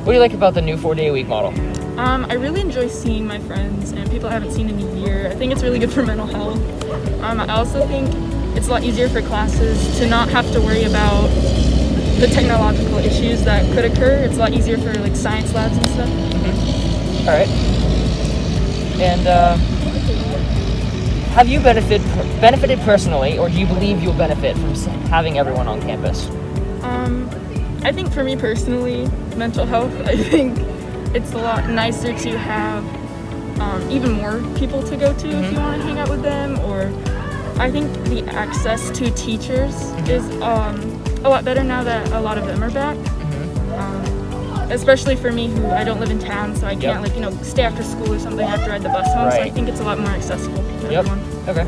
What do you like about the new 4-day-a-week model? I really enjoy seeing my friends and people I haven't seen in a year. I think it's really good for mental health. I also think it's a lot easier for classes to not have to worry about the technological issues that could occur. It's a lot easier for like science labs and stuff. Mm-hmm. All right. And have you benefited personally, or do you believe you'll benefit from having everyone on campus? I think for me personally, mental health, I think it's a lot nicer to have even more people to go to if you want to hang out with them, or I think the access to teachers is a lot better now that a lot of them are back. Especially for me, who I don't live in town, so I can't stay after school or something. I have to ride the bus home, so I think it's a lot more accessible to everyone. Okay.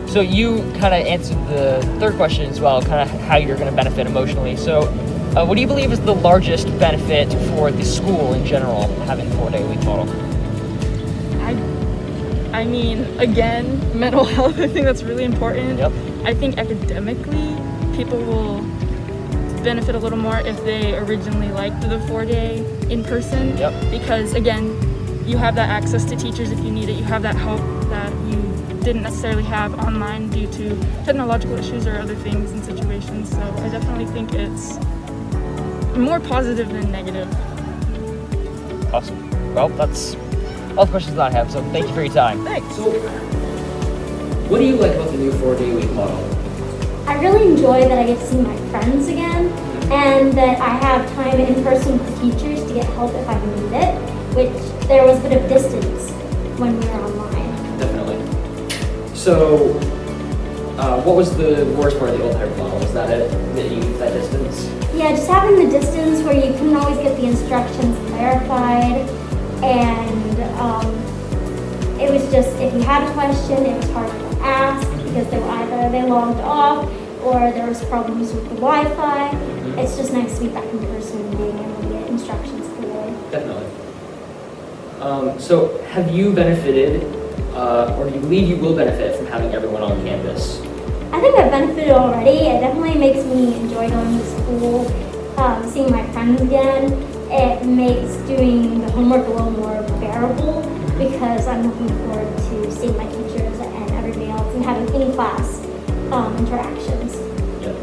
So you kind of answered the third question as well, kind of how you're going to benefit emotionally. So what do you believe is the largest benefit for the school in general, having a 4-day-a-week model? I mean, again, mental health, I think that's really important. Yep. I think academically, people will benefit a little more if they originally liked the 4-day in person. Yep. Because again, you have that access to teachers if you need it. You have that help that you didn't necessarily have online due to technological issues or other things and situations. So I definitely think it's more positive than negative. Awesome. Well, that's all the questions that I have, so thank you for your time. Thanks. So, what do you like about the new 4-day-a-week model? I really enjoy that I get to see my friends again, and that I have time in person with teachers to get help if I need it, which there was a bit of distance when we were online. Definitely. So, what was the worst part of the old hybrid model? Was that it? That distance? Yeah, just having the distance where you couldn't always get the instructions clarified, and it was just, if you had a question, it was hard to ask because they logged off or there was problems with the Wi-Fi. It's just nice to be back in person and being able to get instructions clearly. Definitely. So, have you benefited, or do you believe you will benefit from having everyone on campus? I think I've benefited already. It definitely makes me enjoy going to school, seeing my friends again. It makes doing the homework a little more bearable because I'm looking forward to seeing my teachers and everybody else and having in-class interactions. Yep.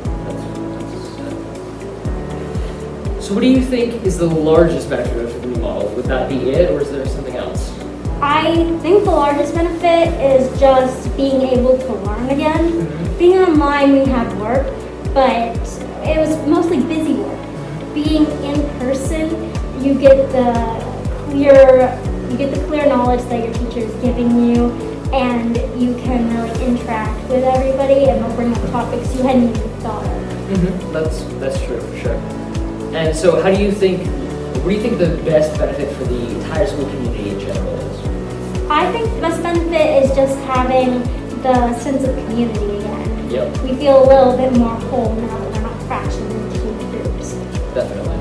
So what do you think is the largest benefit of the new model? Would that be it, or is there something else? I think the largest benefit is just being able to learn again. Being online, we had work, but it was mostly busy work. Being in person, you get the clear knowledge that your teacher is giving you, and you can really interact with everybody, and they'll bring up topics you hadn't even thought of. That's true for sure. And so, what do you think the best benefit for the entire school community in general is? I think the best benefit is just having the sense of community again. Yep. We feel a little bit more whole now that we're not fractioned into groups. Definitely.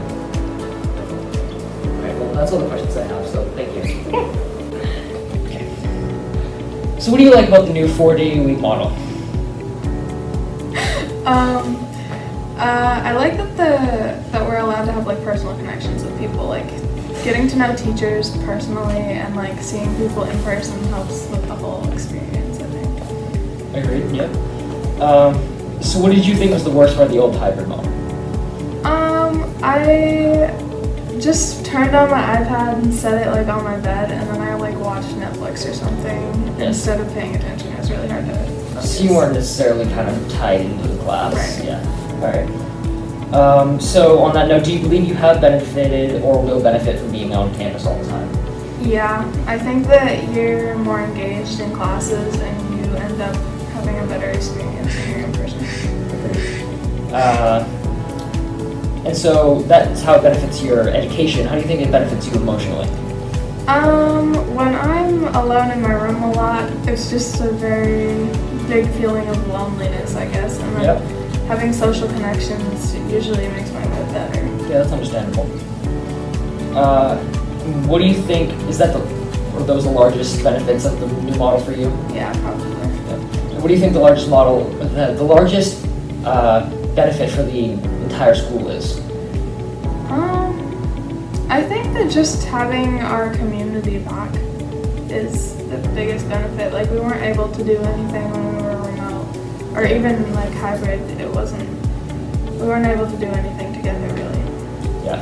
Alright, well that's all the questions I have, so thank you. Okay. So what do you like about the new 4-day-a-week model? I like that we're allowed to have like personal connections with people, like getting to know teachers personally and like seeing people in person helps with the whole experience, I think. Agreed, yep. So what did you think was the worst part of the old hybrid model? I just turned on my iPad and set it like on my bed, and then I like watched Netflix or something instead of paying attention. It was really hard to focus. So you weren't necessarily kind of tied into the class. Right. Yeah. Alright. So on that note, do you believe you have benefited or will benefit from being on campus all the time? Yeah, I think that you're more engaged in classes and you end up having a better experience when you're in person. And so that's how it benefits your education. How do you think it benefits you emotionally? When I'm alone in my room a lot, it's just a very big feeling of loneliness, I guess. And then having social connections usually makes my mood better. Yeah, that's understandable. What do you think, were those the largest benefits of the new model for you? Yeah, probably. Yeah. What do you think the largest benefit for the entire school is? I think that just having our community back is the biggest benefit. Like, we weren't able to do anything when we were remote, or even like hybrid. We weren't able to do anything together really. Yeah,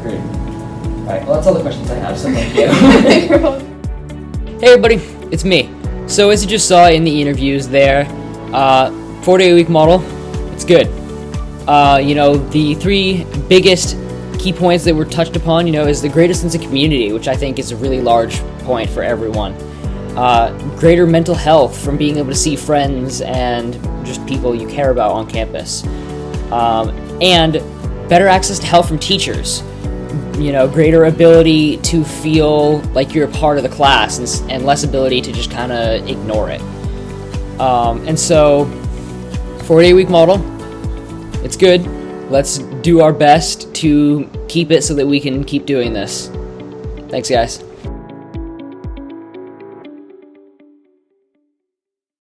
great. All right, well, that's all the questions I have, so thank you. Hey everybody, it's me. So as you just saw in the interviews there, 4-day-a-week model, it's good. The three biggest key points that were touched upon, is the greater sense of community, which I think is a really large point for everyone. Greater mental health from being able to see friends and just people you care about on campus. And better access to help from teachers. Greater ability to feel like you're a part of the class and less ability to just kind of ignore it. And so, 4-day-a-week model, it's good. Let's do our best to keep it so that we can keep doing this. Thanks, guys.